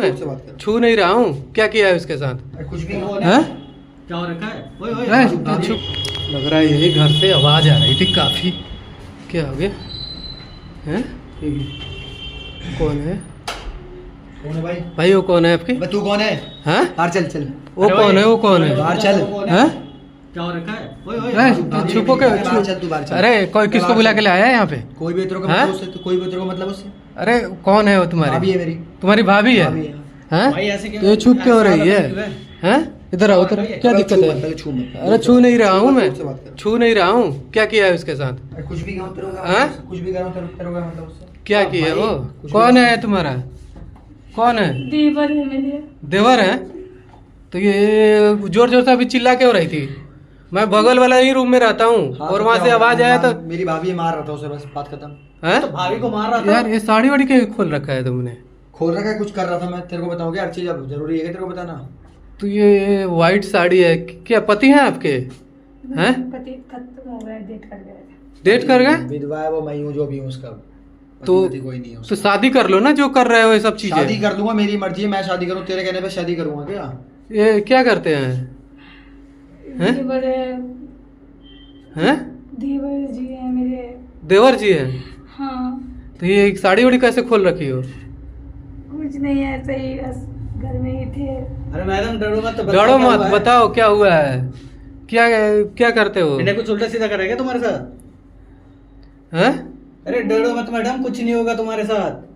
मैं? छू नहीं रहा हूँ। क्या किया है उसके साथ? कुछ भी हैं? क्या हो रखा है? ओए ओए लग रहा है यही घर से आवाज आ रही थी काफी। क्या हो गया? हैं? कौन है? कौन है भाई? भाई वो कौन है आपकी? तू कौन है? हैं? बाहर चल चल। वो कौन है? वो कौन है? बाहर चल। हैं? क्या हो रखा है? ओए ओए छुपो के बाहर चल, तू बाहर चल। अरे कोई किसको बुला के लाया है यहाँ पे? कोई भी तेरे को हैं? मतलब उससे, कोई भी तेरे को मतलब उससे? अरे कौन है वो तुम्हारी? भाभी है मेरी। तुम्हारी भाभी है? भाभी है। हैं? भाई ऐसे क्यों? तो ये चुप क्यों हो रही है? हैं? इधर आओ, इधर। क्या दिक्कत है? छू मत। अरे छू नहीं रहा हूँ मैं। से बात कर। छू नहीं रहा हूँ। क्या किया है उसके साथ? कुछ भी करो तेरे को, हैं? कुछ भी करो तेरे को मतलब उससे? क्या किया भाई, वो? कुछ कौन भी- है तुम्हारा? कौन है? देवर है मेरे। देवर है? तो ये जोर जोर से अभी चिल्ला क्यों रही थी? मैं बगल वाला ही रूम में रहता हूँ हाँ, और तो वहां क्या से हुआ? आवाज आया तो मेरी भाभी मार रहा था उसे, बस बात खत्म। हैं? तो भाभी को मार रहा था यार ये साड़ी वाड़ी क्यों खोल रखा है तुमने? खोल रखा है, कुछ कर रहा था मैं तेरे को बताऊंगी हर चीज। अब जरूरी है कि तेरे को बताना? तो ये वाइट साड़ी है, क्या पति हैं आपके? हैं? पति खत्म हो गए, डेट कर गए। डेट कर गए? विधवा है वो, मैं हूँ जो भी हूँ उसका। तो पति कोई नहीं है तो उसका। शादी कर लो ना, जो कर रहे हो ये सब शादी चीजें। कर लूंगा, मेरी मर्जी है, मैं शादी करूँ तेरे कहने पे शादी करूंगा क्या? ये क्या करते हैं? हैं? देवर है, हैं? देवर जी है मेरे। देवर जी हैं? हाँ, तो ये एक साड़ी वाड़ी कैसे खोल रखी हो? कुछ नहीं है, ऐसे ही बस घर में ही थे। अरे मैडम डरो मत, डरो मत, बताओ क्या हुआ है? क्या क्या करते हो? मैंने कुछ उल्टा सीधा करा है क्या तुम्हारे साथ? हैं? अरे डरो मत मैडम, कुछ नहीं होगा तुम्हारे साथ।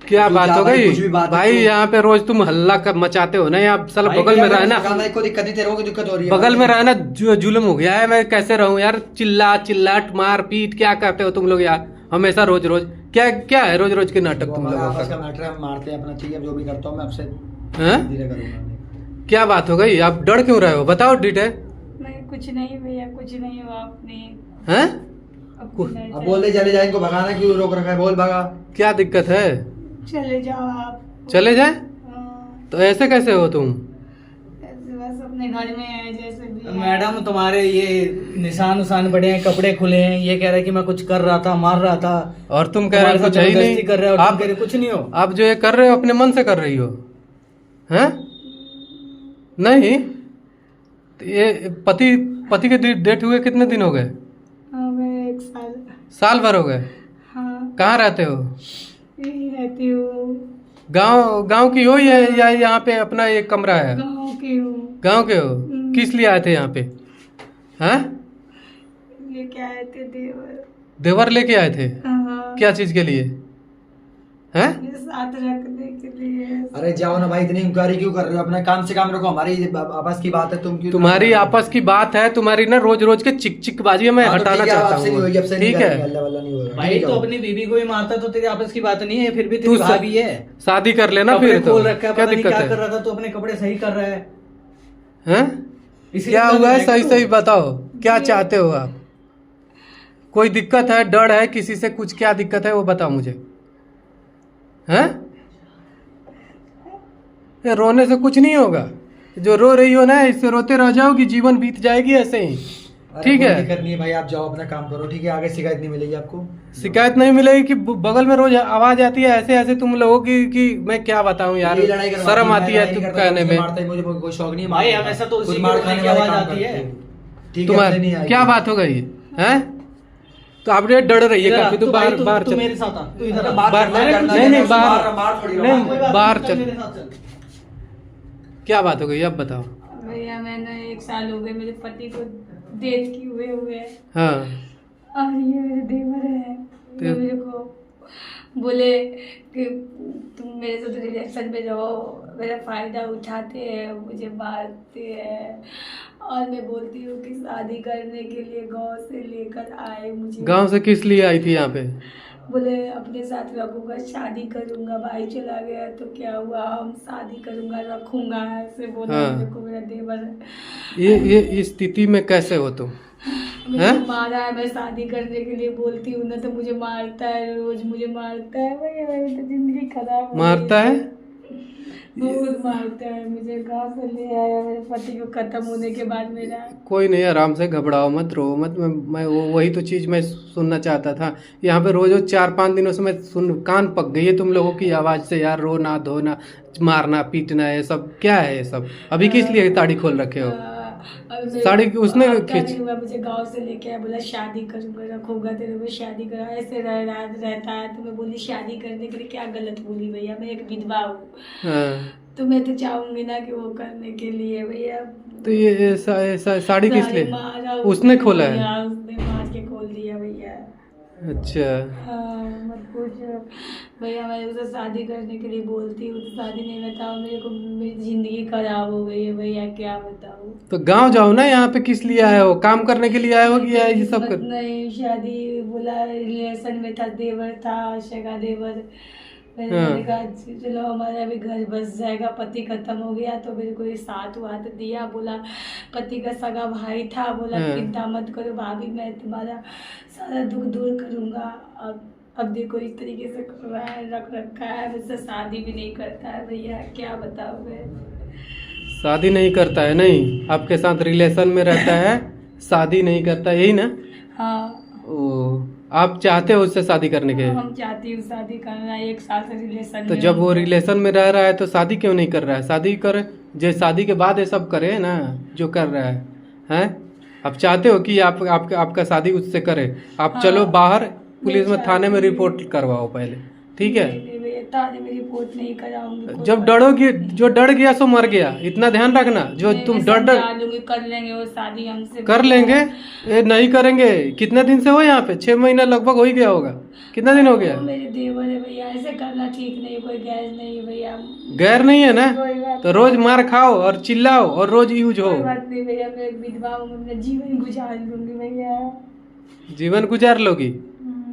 क्या तू बात जा हो भाई, गई कुछ भी बात है भाई? तो- यहाँ पे रोज तुम हल्ला मचाते हो ना, यहाँ साला भाई, बगल में मेरा रहना, काम है, कोई दिक्कत नहीं, तेरे को दिक्कत हो रही है? बगल में रहना जो जुल्म हो गया है। मैं कैसे रहूं यार? चिल्ला चिल्लाट मार पीट क्या करते हो तुम लोग यार हमेशा रोज रोज? क्या क्या है रोज रोज के नाटक वो तुम हमारा लोगों आपस का? का मैटर है, हम मारते हैं अपना, ठीक है? जो भी करता हूँ मैं आपसे हैं? धीरे करूंगा। क्या बात हो गई? आप डर क्यों रहे हो? बताओ डिटेल। नहीं, कुछ नहीं भैया, कुछ नहीं हुआ। आपने हैं? अब बोल दे चले जाए, इनको भगाना क्यों रोक रखा है? बोल भगा। क्या दिक्कत है? चले जाओ आप। चले जाए? हाँ, तो ऐसे कैसे हो तुम? ऐसे बस अपने घर में है जैसे भी है। मैडम तुम्हारे ये निशान उसान पड़े हैं, कपड़े खुले हैं, ये कह रहे कि मैं कुछ कर रहा था, मार रहा था। और तुम कह रहे हो तुम्हारे कुछ साथ है ही जबरदस्ती नहीं। कर रहे हो और तुम आप कह रहे कुछ नहीं हो। आप जो ये कर रहे हो अपने मन से कर रही हो? हैं? नहीं तो ये पति पति के डेट हुए कितने दिन हो गए? हाँ, मैं 1 साल। साल भर हो गए? हाँ, कहाँ रहते हो? यही रहती हूँ। गांव की हो या यहाँ पे अपना एक कमरा है? गाँव की हूँ। गांव के हो? किस लिए आए थे यहाँ पे? हैं? ये क्या है थे देवर? देवर लेके आए थे? हाँ, क्या चीज के लिए? हैं? मेरे साथ रखने के लिए। अरे जाओ ना भाई, इतनी इंक्वायरी क्यों कर रहे हो? अपना काम से काम रखो, हमारी आपस की बात है, तुम क्यों? तुम्हारी आपस की बात है, तुम्हारी ना रोज रोज के चिक चिक बाजी मैं हाँ, तो हटाना ठीक है, चाहता आपसे नहीं हूँ। होगी, अब से नहीं ठीक करेंगे, है? अल्लाह वल्लाह नहीं होगा। भाई ठीक तो है? अपनी बीवी को ही मारता तो तेरी आपस की बात नहीं है, फिर भी तू तेरी भाभी है। शादी कर लेना कपड़े फिर तो खोल रखा है, क्या पता नहीं दिक्कत क्या कर है? रहा था, तू अपने कपड़े सही कर रहा है। हैं? इसलिए क्या तो हुआ है? मैं सही क्यों? सही बताओ, क्या चाहते हो आप? कोई दिक्कत है, डर है किसी से कुछ? क्या दिक्कत है वो बताओ मुझे। हैं? ये रोने से कुछ नहीं होगा। जो रो रही हो ना, इससे रोते रह जाओगी, जीवन बीत जाएगी ऐसे ही। अरे ठीक कोई है? दिक्कत नहीं है भाई, आप जाओ अपना काम करो, ठीक है? आगे शिकायत नहीं मिलेगी आपको। शिकायत नहीं मिलेगी कि बगल में रोज आवाज आती है ऐसे ऐसे तुम लोगों की कि मैं क्या बताऊं यार, ये लड़ाई करवाती शर्म मैं आती है लड़ाई तुम करता कहने हूँ, में। मारता है, मुझे कोई शौक नहीं है भाई, मारने का। हमेशा तो उसी खुद की मार रोने खाने की वाले आवाज काम आती करते है। हैं। ठीक है? अब से नहीं तुम्हारी आएगी। क्या बात हो गई हैं? तो आप ये डर रही है इधर आ, काफी, तो भाई, बाहर बाहर तू चल। मेरे साथ आ, तू इधर आ। बाहर नहीं नहीं बाहर नहीं बाहर चल। मेरे साथ चल। क्या बात हो गई अब बताओ। भैया मैंने 1 साल हो गए मेरे पति को डेथ की हुए हैं। हाँ और ये मेरे देवर है, ये मेरे को बोले कि तुम मेरे साथ रिलेशन में रहो, मेरा फ़ायदा उठाते हैं, मुझे मारते हैं। और मैं बोलती हूँ कि शादी करने के लिए गांव से लेकर आए मुझे। गांव से किस लिए आई थी यहाँ पे? बोले अपने साथ रखूंगा, शादी करूंगा। भाई चला गया तो क्या हुआ, हम शादी करूंगा, रखूंगा, ऐसे बोला। हाँ। मेरे को मेरा देवर है। ये इस स्थिति में कैसे हो तुम? मुझे हैं? मारा है, मैं शादी करने के लिए बोलती हूँ ना तो मुझे मारता है, रोज मुझे मारता है। भाई मेरी तो जिंदगी खराब हो गई मारता है? बहुत मारता है मुझे, गाँव से ले आया मेरे पति को खत्म होने के बाद मेरा। कोई नहीं, आराम से, घबराओ मत, रो मत। मैं वही तो चीज़ मैं सुनना चाहता था। यहाँ पे रोज 4-5 दिनों से मैं कान पक गई है तुम लोगों की आवाज़ से यार। रोना धोना, मारना पीटना, ये सब क्या है? ये सब अभी किस लिए ताड़ी खोल रखे हो? साड़ी उसने खींच, हुआ मुझे गांव से लेके आया, बोला शादी करूंगा, रखूंगा तेरे को, शादी करा, ऐसे रहता है। तो मैं बोली शादी करने के लिए क्या गलत बोली भैया, मैं एक विधवा हूँ। हाँ। तो मैं तो चाहूंगी ना कि वो करने के लिए भैया। तो ये साड़ी किस लिए? मारा उसने खोला है? भैया, उसने मार के खोल दिया भैया। अच्छा। हाँ मत पूछो भैया, मैं उसे शादी करने के लिए बोलती हूँ तो शादी नहीं बताओ, मेरे को मेरी जिंदगी खराब हो गई है भैया, क्या बताऊँ। तो गांव जाओ ना, यहाँ पे किस लिए आए हो? काम करने के लिए आए हो कि ये सब कर? नहीं, शादी बोला रिलेशन में था, देवर था, सगा देवर। मैंने कहा चलो हमारा भी घर बस जाएगा, पति खत्म हो गया तो मेरे को ये साथ वाथ दिया। बोला पति का सगा भाई था, बोला चिंता मत करो भाभी, मैं तुम्हारा सारा दुख दूर करूँगा। अब देखो इस तरीके से कर रहा है, रख रखा है, मुझसे शादी भी नहीं करता है भैया, क्या बताऊँ मैं। शादी नहीं करता है? नहीं, आपके साथ रिलेशन में रहता है, शादी नहीं करता, यही ना? हाँ। ओ, आप चाहते हो उससे शादी करने के? हम चाहती हूँ शादी करना, 1 साल से रिलेशन तो में जब वो हूँ। रिलेशन में रह रहा है तो शादी क्यों नहीं कर रहा है? शादी करे, जो शादी के बाद ये सब करे ना जो कर रहा है, हैं? आप चाहते हो कि आपका शादी उससे करे? आप चलो बाहर, पुलिस में, थाने में रिपोर्ट करवाओ पहले, ठीक है? नहीं भैया, थाने में रिपोर्ट नहीं कराऊंगी। जब डरोगी, जो डर गया सो मर गया, इतना ध्यान रखना। जो तुम डर कर लेंगे वो शादी हमसे। कर लेंगे? ये नहीं करेंगे। कितने दिन से हो यहाँ पे? 6 महीना लगभग हो ही गया होगा। कितना दिन हो गया? वो मेरे देवर है भैया, ऐसे करना ठीक नहीं, कोई गैर नहीं है भैया। गैर नहीं है ना? कोई बात तो रोज मार खाओ और चिल्लाओ और रोज यूज हो। कोई बात नहीं भैया, मैं एक विधवा हूँ, मैं अपना जीवन गुजार लूंगी भैया। जीवन गुजार लोगी?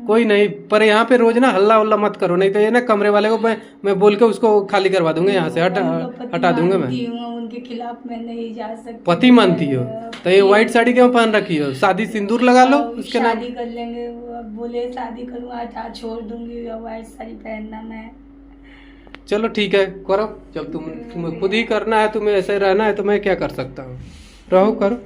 कोई नहीं, पर यहाँ पे रोज ना हल्ला उल्ला मत करो, नहीं तो ये ना कमरे वाले को मैं बोल के उसको खाली करवा दूंगा, यहाँ से हटा दूंगा मैं। उनके खिलाफ मैं नहीं जा सकती। पति मानती हो तो ये व्हाइट साड़ी क्यों पहन रखी हो? शादी सिंदूर लगा लो उसके नाम। शादी कर लेंगे, वो अब बोले शादी करूँगा, हटा छोड़ दूंगी व्हाइट साड़ी पहनना मैं। चलो ठीक है, करो। जब तुम्हें खुद ही करना है, तुम्हें ऐसे रहना है तो मैं क्या कर सकता हूँ? रहो, करो।